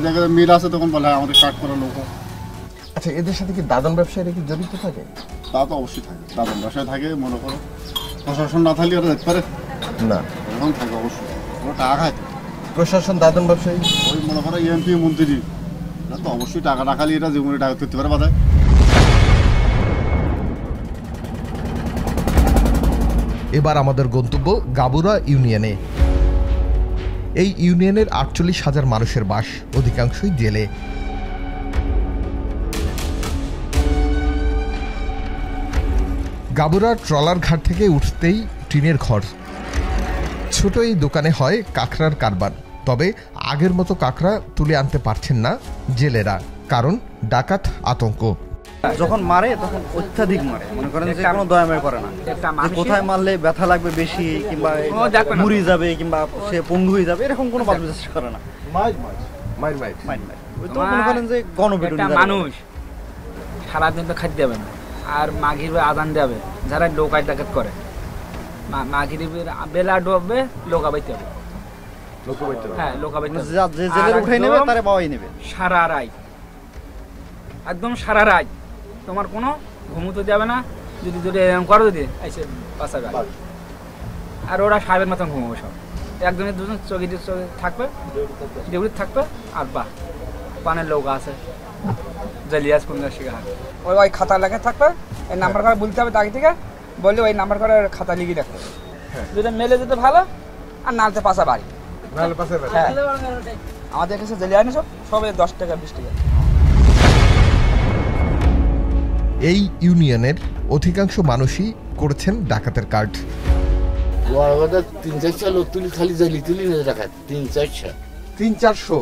জায়গায় মিল আছে, তখন বলে আমাদের কাট করা লোক। আচ্ছা, এদের সাথে কি দাদন ব্যবসায়ীরা কি জড়িত থাকে? তা তো অবশ্যই থাকে, দাদন ব্যবসায় থাকে। মনে করো প্রশাসন না থাকলে ওরা দেখতে পারে না, এরকম থাকে অবশ্যই। ওরা টাকা খায়, প্রশাসন দাদন ব্যবসায়ী, ওই মনে করো এমপি মন্ত্রী, তো অবশ্যই টাকা না খালি এরা জীবনে টাকা করতে পারে বাধায়। এবার আমাদের গন্তব্য গাবুরা ইউনিয়নে। এই ইউনিয়নের 48,000 মানুষের বাস, অধিকাংশই জেলে। গাবুরা ট্রলার ঘাট থেকে উঠতেই টিনের ঘর। ছোট এই দোকানে হয় কাঁকড়ার কারবার, তবে আগের মতো কাঁকড়া তুলে আনতে পারছেন না জেলেরা, কারণ ডাকাত আতঙ্ক। যখন মারে তখন অত্যাধিক মারে, মনে করেন যে কোনো দয়াময় করে না, কোথায় মারলে ব্যথা লাগবে বেশি, কিংবা মুড়ি যাবে, কিংবা সে পঙ্গু হয়ে যাবে, এরকম কোনো বিশ্বাস করে না। ওই তো মনে করেন যে গণপিটুনি। মানুষ সারাদিন তো খাদ্য দেবে না, আর মাঘির আদান দেবে যারা লোকাই ডাকাত করে, মাঘির বেলা ডুববে লোকা বাইতে হবে, হ্যাঁ লোকা বাইতে যে জেলের উঠাই নেবে তারে বাবাই নেবে সারা রাত, একদম সারা রাত তোমার কোনো ঘুমোতে যাবে না। যদি এরকম করো, যদি এসে পাশা গাড়ি, আর ওরা সাহেবের মতন ঘুমাবে সব, একজনের দুজন চোখে থাকবে, ডিউটি থাকবে, আর পানের লোক আছে জালিয়াস 15 টাকা ওই খাতা লেখা থাকবে, এই নাম্বার করে বলতে হবে আগে থেকে, বললে ওই নাম্বার করে খাতা লিখে রাখবে। যদি মেলে যেতে ভালো, আর নালতে পাশা বাড়ি, হ্যাঁ আমাদের কাছে জালিয়া সব সবে 10 টাকা 20 টাকা। এই ইউনিয়নের অধিকাংশ মানুষই করেছেন ডাকাতের কার্ড। 3-4 লোক তুলি, খালি তুলি ডাকাত 3-400।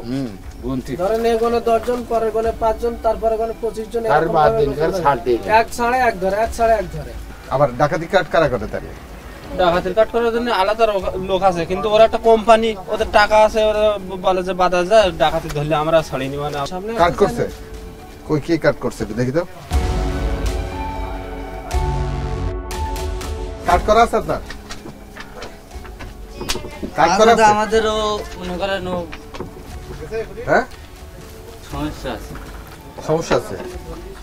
ধরেন এই গনে 10 জন, পরের গনে 5 জন, তারপরে গনে 25 জন, আর বাদ দিন ছাড় দেই, 1 সাড়ে 1 ধরে, 1 সাড়ে 1 ধরে। আবার ডাকাতি কার্ড কারা করে তাহলে? ডাকাতির কাট করার জন্য আলাদা লোক আছে, কিন্তু ওরা একটা কোম্পানি, ওদের টাকা আছে, ওরা বলে যে বাধা যায় ডাকাতি ধরলে আমরা ছাড়ি নিব না। কাট করছে কই কি কাট করছে দেখি তো, কাট করা আছে আপনার? কাট করা আছে আমাদেরও মনে করেন হ্যাঁ সমস্যা আছে, সমস্যা আছে।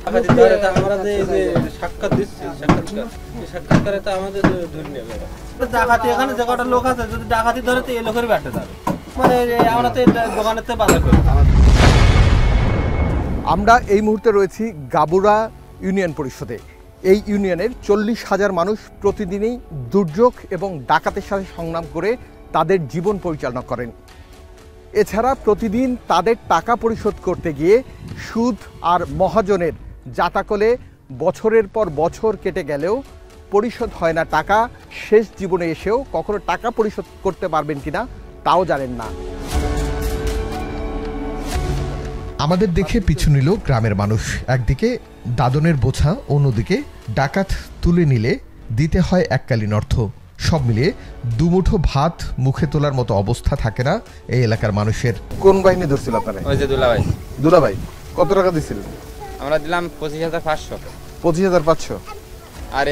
ডাকাতি ধরে তা আমরা যে সাক্ষাৎ দিচ্ছি, সাক্ষাৎকারে তো আমাদের ধরে নেবে ডাকাতি। এখানে যে কটা লোক আছে যদি ডাকাতি ধরে তো এই লোকের ব্যাটে যাবে, মানে আমরা তো দোকানের থেকে বাজার করি। আমরা এই মুহূর্তে রয়েছি গাবুরা ইউনিয়ন পরিষদে। এই ইউনিয়নের 40,000 মানুষ প্রতিদিনই দুর্যোগ এবং ডাকাতের সাথে সংগ্রাম করে তাদের জীবন পরিচালনা করেন। এছাড়া প্রতিদিন তাদের টাকা পরিশোধ করতে গিয়ে সুদ আর মহাজনের জাতাকলে বছরের পর বছর কেটে গেলেও পরিশোধ হয় না টাকা। শেষ জীবনে এসেও কখনো টাকা পরিশোধ করতে পারবেন কিনা তাও জানেন না। আমাদের দেখে পিছু নিল গ্রামের মানুষ। একদিকে দাদনের বোঝা, অন্যদিকে ডাকাত তুলে নিলে দিতে হয় এককালীন অর্থ। সব মিলিয়ে দুমুঠো ভাত মুখে তোলার মতো অবস্থা থাকে না এই এলাকার মানুষের। কোন বাহিনী ধরছিল আপনারা? ওই যে দুলাভাই। দুলাভাই কত টাকা দিছিলেন? আমরা দিলাম 25,500। 25,500। আর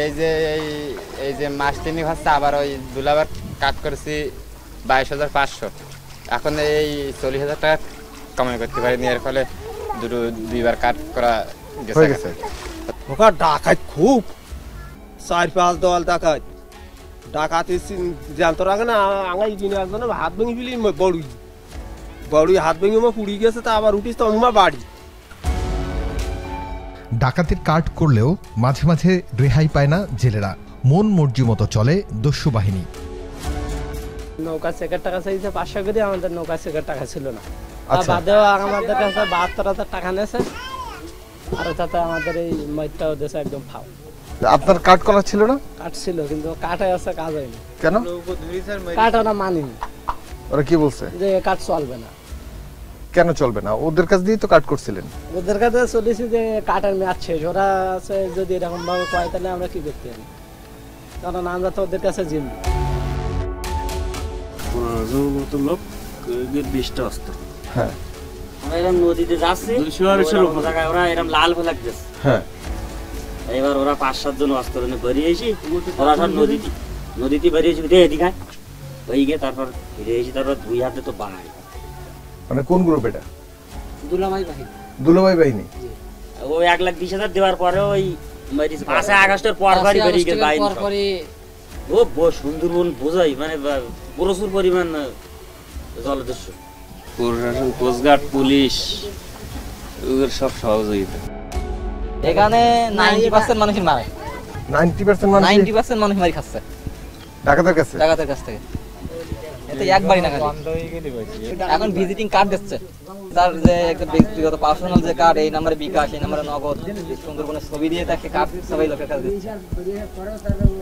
এই যে মাস তিনিক হচ্ছে, আবার ওই দুলাভাই কাট করেছি 22,500। এখন এই 40,000 টাকা কামাই করতে পারিনি, এর ফলে দুইবার কাট করা গেছে। ওখানে ডাকাত খুব 4-5 দল ডাকাত। ডাকাতি জানতো রাখে না, আঙাই দিনে একজনে হাত ভেঙে ফেলি, বড়ুই হাত ভেঙে পুড়ি গেছে, তা আবার উঠিস তো আমার বাড়ি। ডাকাতির কাট করলেও মাঝে মাঝে রেহাই পায় না জেলেরা। মন মর্জি মতো চলে দস্যু বাহিনী। নৌকা চেকের টাকা চাইছে 500 করে, আমাদের নৌকা চেকের টাকা ছিল না। বাদেও আমাদের কাছে 72,000 টাকা নিয়েছে, আর তাতে আমাদের এই মাইটটাও দেশে একদম ফাও। আপনার কাট করা ছিল না? কাট ছিল, কিন্তু কাটে আছে কাজ হয়নি। কেন? কাট ওরা মানিনি। ওরা কি বলছে? যে কাট চলবে না। কেন চলবে না? ওদের কাছ দিয়ে তো কাট করছিলেন। ওদের কাছে চলেছি যে কাটার ম্যাচ শেষ, ওরা আছে যদি এরকম ভাবে কয় তাহলে আমরা কি করতে পারি, কারণ আমরা তো ওদের কাছে জিম্মি। 15 মতো লোক 20টা অস্ত্র। হ্যাঁ, আমরা এরকম নদীতে যাচ্ছি, 200 লোক জায়গায় ওরা এরকম লাল ফেলাক দিচ্ছে। হ্যাঁ, এবার ওরা 5-7 জন অস্ত্র নিয়ে বেরিয়েছি, ওরা সব নদীতে বেরিয়েছি, এদিকে ওই গিয়ে তারপর ফিরে এসেছি, তারপর 2 হাতে তো বাড়াই। মানে কোন গ্রুপ এটা? দুলাভাই বাহিনী। দুলাভাই বাহিনী। ও 1,20,000 দেওয়ার পরে ওই 5 আগস্টের পর বেরিয়ে গেছে বাহিনী। ও সুন্দরবন বোঝাই, মানে প্রচুর পরিমাণ জলদস্যু। প্রশাসন, কোস্টগার্ড, পুলিশ, ওদের সব সহযোগিতা। এখানে 90% মানুষই মারে। 90% মানুষ মারি খাচ্ছে ডাকাতের কাছে থেকে। এতে একবারই না খালি। এখন ভিজিটিং কার্ড দিচ্ছে, তার যে একটা ব্যক্তিগত পার্সোনাল যে কার্ড, এই নম্বরে বিকাশ, এই নম্বরে নগদ, সুন্দরবনের ছবি দিয়ে তাকে কার্ড সবাই লোকের কাছে দিচ্ছে।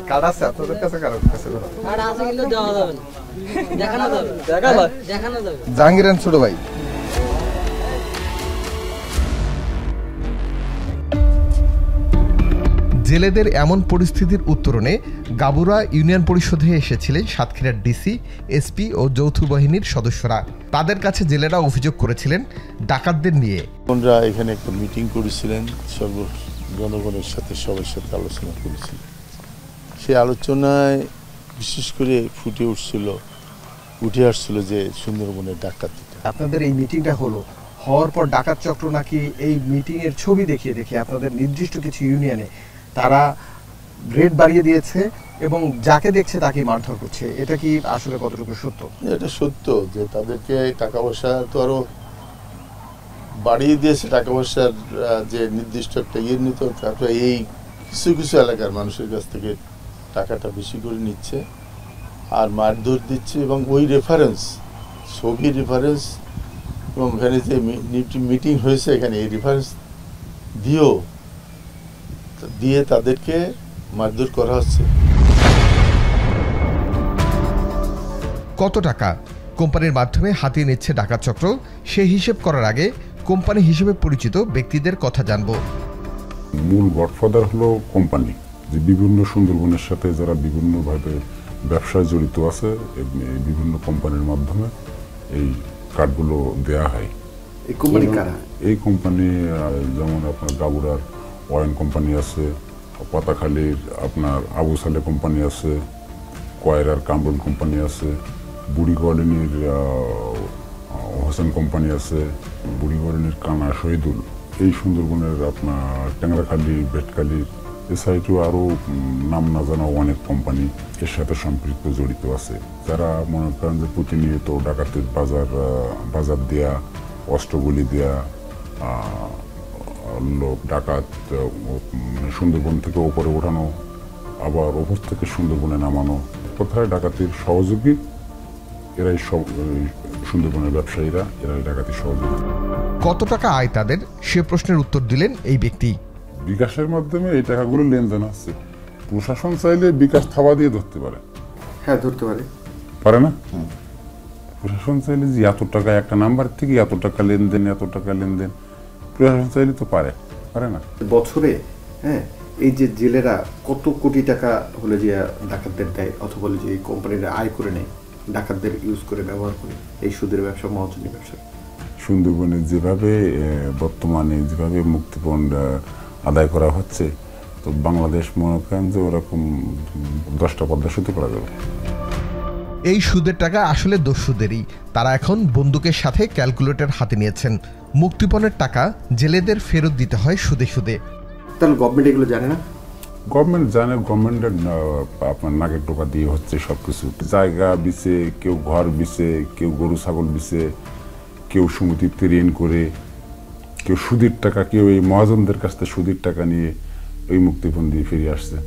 কার্ড আছে আপনাদের কাছে? কার্ড আছে কিন্তু দেওয়া যাবে না, দেখানো যাবে। জাহাঙ্গীর ছোট ভাই। জেলেদের এমন পরিস্থিতির উত্তরণে গাবুরা ইউনিয়ন পরিষদে এসেছিলেন সাতক্ষীরার ডিসি, এসপি ও যৌথ বাহিনীর সদস্যরা। তাদের কাছে জেলেরা অভিযোগ করেছিলেন ডাকাতদের নিয়ে। আমরা এখানে একটা মিটিং করেছিলেন, জনগণের সাথে সবার সাথে আলোচনা করেছিলেন। সেই আলোচনায় বিশেষ করে উঠে আসছিল যে সুন্দরবনের ডাকাতি। আপনাদের এই মিটিংটা হওয়ার পর ডাকাত চক্র নাকি এই মিটিং এর ছবি দেখিয়ে আপনাদের নির্দিষ্ট কিছু ইউনিয়নে তারা রেট বাড়িয়ে দিয়েছে এবং যাকে দেখছে তাকে মারধর করছে। এটা কি আসলে কতটুকু সত্য? এটা সত্য যে তাদেরকে টাকা পয়সা তো আরো বাড়িয়ে দিয়েছে, টাকা পয়সার যে নির্দিষ্ট একটা নিত, তারপরে এই কিছু এলাকার মানুষের কাছ থেকে টাকাটা বেশি করে নিচ্ছে আর মারধর দিচ্ছে, এবং ওই ছবি রেফারেন্স এবং এখানে যে মিটিং হয়েছে এখানে এই রেফারেন্স দিয়ে তাদেরকে মারধর করা হচ্ছে। কত টাকা কোম্পানির মাধ্যমে হাতিয়ে নিচ্ছে ডাকাত চক্র, সেই হিসেব করার আগে কোম্পানি হিসেবে পরিচিত ব্যক্তিদের কথা জানবো। মূল গডফাদার হলো কোম্পানি, যে বিভিন্ন সুন্দরবনের সাথে যারা বিভিন্নভাবে ব্যবসায় জড়িত আছে, বিভিন্ন কোম্পানির মাধ্যমে এই কার্ডগুলো দেয়া হয়। এই কোম্পানি কারা? এই কোম্পানি যেমন আপনার গাবুরার ওয়াইন কোম্পানি আছে, পাতাখালীর আপনার আবু সালে কোম্পানি আছে, কয়রার কামরুল কোম্পানি আছে, বুড়ি কলোনির হোসেন কোম্পানি আছে, বুড়ি কলোনির কানা শহীদুল, এই সুন্দরবনের আপনার ট্যাংরাখালী ভেটখালীর এ সাইডেও আরও নাম না জানা অনেক কোম্পানি এর সাথে সম্পৃক্ত জড়িত আছে, যারা মনে করেন যে প্রতিনিয়ত ডাকাতের বাজার দেয়া, অস্ত্রগুলি দেয়া, লোক ডাকাত সুন্দরবন থেকে ওপরে ওঠানো, আবার ওপর থেকে সুন্দরবনে নামানো, কোথায় ডাকাতির সহযোগী এরাই সব সুন্দরবনের ব্যবসায়ীরা, এরাই ডাকাতির সহযোগী। কত টাকা আয় তাদের, সে প্রশ্নের উত্তর দিলেন এই ব্যক্তি। বিকাশের মাধ্যমে এই টাকাগুলো লেনদেন হচ্ছে। প্রশাসন চাইলে বিকাশ থাবা দিয়ে ধরতে পারে। হ্যাঁ, ধরতে পারে। পারে না? প্রশাসন চাইলে যে এত টাকা একটা নাম্বার থেকে এত টাকা লেনদেন, এত টাকা লেনদেন, প্রশাসন চাইলে তো পারে না? বছরে হ্যাঁ, এই যে জেলেরা কত কোটি টাকা হলে যে ডাকাতদের দেয়, অথবা যে এই কোম্পানিরা আয় করে নেয় ডাকাতদের ইউজ করে, ব্যবহার করে এই সুদের ব্যবসা, মহাজনী ব্যবসা। সুন্দরবনে যেভাবে বর্তমানে যেভাবে মুক্তিপণ আদায় করা হচ্ছে, তো বাংলাদেশ মনে করেন যে ওরকম 10টা পদ্মা সেতু করা যাবে। এই সুদের টাকা আসলে দস্যুদেরই। তারা এখন বন্দুকের সাথে ক্যালকুলেটর হাতে নিয়েছেন। মুক্তিপণের টাকা জেলেদের ফেরত দিতে হয় সুদে সুদে। তাহলে গভর্নমেন্ট এগুলো জানে না? গভর্নমেন্ট জানে, গভর্নমেন্টের আপনার নাকের টোকা দিয়ে হচ্ছে সবকিছু। জায়গা বিছে, কেউ ঘর বিছে, কেউ গরু ছাগল বিছে, কেউ সমিতিতে ঋণ করে, কেউ সুদের টাকা, কেউ এই মহাজনদের কাছ থেকে সুদের টাকা নিয়ে এই মুক্তিপণ দিয়ে ফিরে আসছে।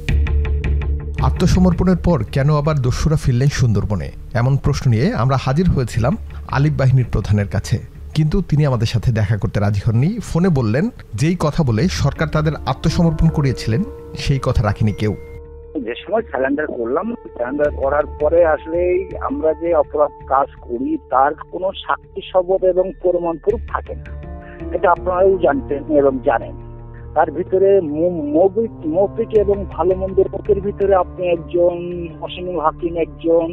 আত্মসমর্পণের পর কেন আবার দস্যুরা ফিরলেন সুন্দরবনে, এমন প্রশ্ন নিয়ে আমরা হাজির হয়েছিলাম আলিফ বাহিনীর প্রধানের কাছে, কিন্তু তিনি আমাদের সাথে দেখা করতে রাজি হননি। ফোনে বললেন যেই কথা বলে সরকার তাদের আত্মসমর্পণ করিয়েছিলেন সেই কথা রাখেনি কেউ। যে সময় স্যালেন্ডার করলাম, স্যালেন্ডার করার পরে আসলে আমরা যে অপরাধ কাজ করি তার কোনো সাক্ষী শপথ এবং প্রমাণ প্রুফ থাকে না, এটা আপনারাও জানতেন এবং জানেন। তার ভিতরে মৌখিক এবং ভালো মন্দের মুখের ভিতরে আপনি একজন, অসীমুল হাকিম একজন,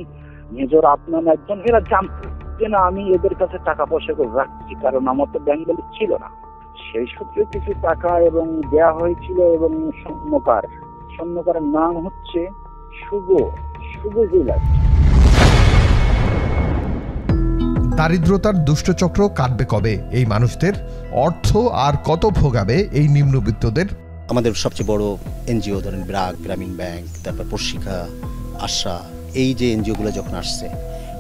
মেজর আদনান একজন, এরা জানতো যে না আমি এদের কাছে টাকা পয়সা করে রাখছি, কারণ আমার তো ব্যাংক ব্যালেন্স ছিল না। সেই সূত্রে কিছু টাকা এবং দেয়া হয়েছিল। এবং স্বর্ণকারের নাম হচ্ছে শুভ জুয়েলার্স। দারিদ্রতার দুষ্টচক্র কাটবে কবে এই মানুষদের? অর্থ আর কত ভোগাবে এই নিম্নবিত্তদের? আমাদের সবচেয়ে বড় এনজিও ধরেন ব্রাক, গ্রামীণ ব্যাংক, তারপর প্রশিক্ষা, আশা, এই যে এনজিওগুলো যখন আসছে,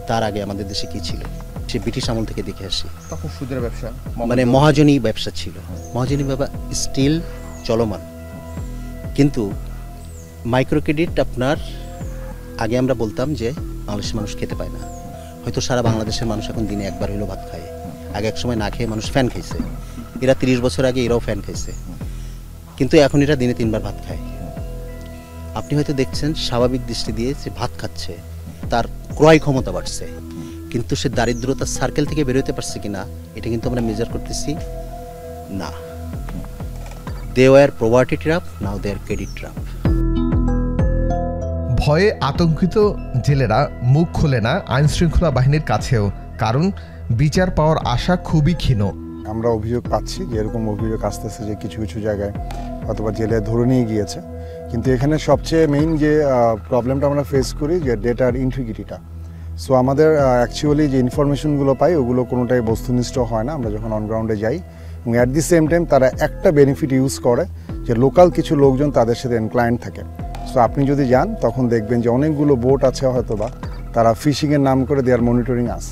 তার আগে আমাদের দেশে কি ছিল? সে ব্রিটিশ আমল থেকে দেখে আসি, তখন সুদের ব্যবসা, মানে মহাজনী ব্যবসা ছিল। মহাজনী ব্যবসা স্টিল চলমান, কিন্তু মাইক্রো ক্রেডিট আপনার আগে আমরা বলতাম যে বাংলাদেশের মানুষ খেতে পায় না, হয়তো সারা বাংলাদেশের মানুষ এখন দিনে একবার হলেও ভাত খায়। আগে এক সময় না খেয়ে মানুষ ফ্যান খাইছে, এরা 30 বছর আগে এরাও ফ্যান খাইছে, কিন্তু এখন এরা দিনে 3 বার ভাত খায়। আপনি হয়তো দেখছেন স্বাভাবিক দৃষ্টি দিয়ে যে ভাত খাচ্ছে, তার ক্রয় ক্ষমতা বাড়ছে, কিন্তু সে দারিদ্রতার সার্কেল থেকে বেরোতে পারছে কিনা এটা কিন্তু আমরা মেজার করতেছি না। They were poverty trap, now they are credit trap. ভয়ে আতঙ্কিত জেলেরা মুখ খোলে না আইন শৃঙ্খলা বাহিনীর কাছেও, কারণ বিচার পাওয়ার আশা খুবই ক্ষীণ। আমরা অভিযোগ পাচ্ছি যে এরকম অভিযোগ আসতেছে যে কিছু কিছু জায়গায় অথবা জেলে ধরে নিয়ে গিয়েছে, কিন্তু এখানে সবচেয়ে মেইন যে প্রবলেমটা আমরা ফেস করি যে ডেটার ইন্টিগ্রিটিটা। সো আমাদের অ্যাকচুয়ালি যে ইনফরমেশনগুলো পাই ওগুলো কোনোটাই বস্তুনিষ্ঠ হয় না আমরা যখন অনগ্রাউন্ডে যাই, এবং অ্যাট দি সেম টাইম তারা একটা বেনিফিট ইউজ করে যে লোকাল কিছু লোকজন তাদের সাথে এনক্লায়েন্ট থাকে। সো আপনি যদি যান তখন দেখবেন যে অনেকগুলো বোট আছে হয়তো বা তারা ফিশিংয়ের নাম করে দেয়ার মনিটরিং আস।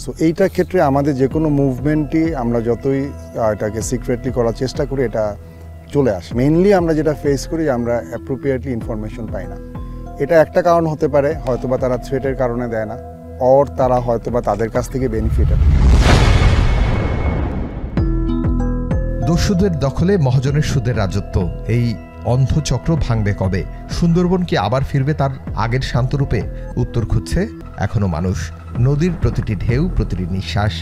সো এইটার ক্ষেত্রে আমাদের যে কোনো মুভমেন্টই আমরা যতই এটাকে সিক্রেটলি করার চেষ্টা করি এটা চলে আসে। মেইনলি আমরা যেটা ফেস করি আমরা অ্যাপ্রোপ্রিয়েটলি ইনফরমেশন পাই না। এটা একটা কারণ হতে পারে, হয়তোবা তারা থ্রেটের কারণে দেয় না, অর তারা হয়তোবা তাদের কাছ থেকে বেনিফিট। দস্যুদের দখলে মহাজনের সুদের রাজত্ব, এই অন্ধচক্র ভাঙবে কবে? সুন্দরবন কি আবার ফিরবে তার আগের শান্তরূপে? উত্তর খুঁজছে এখনো মানুষ। নদীর প্রতিটি ঢেউ, প্রতিটি নিঃশ্বাস,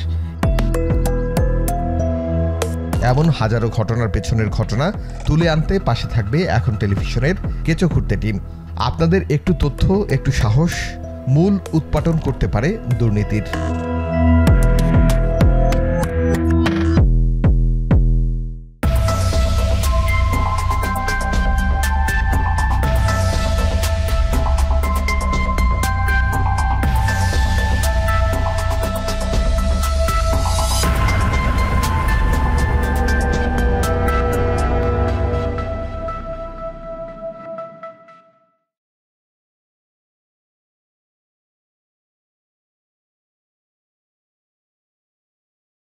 এমন হাজারো ঘটনার পেছনের ঘটনা তুলে আনতে পাশে থাকবে এখন টেলিভিশনের কেঁচো খুঁড়তে টিম। আপনাদের একটু তথ্য, একটু সাহস মূল উৎপাটন করতে পারে দুর্নীতির।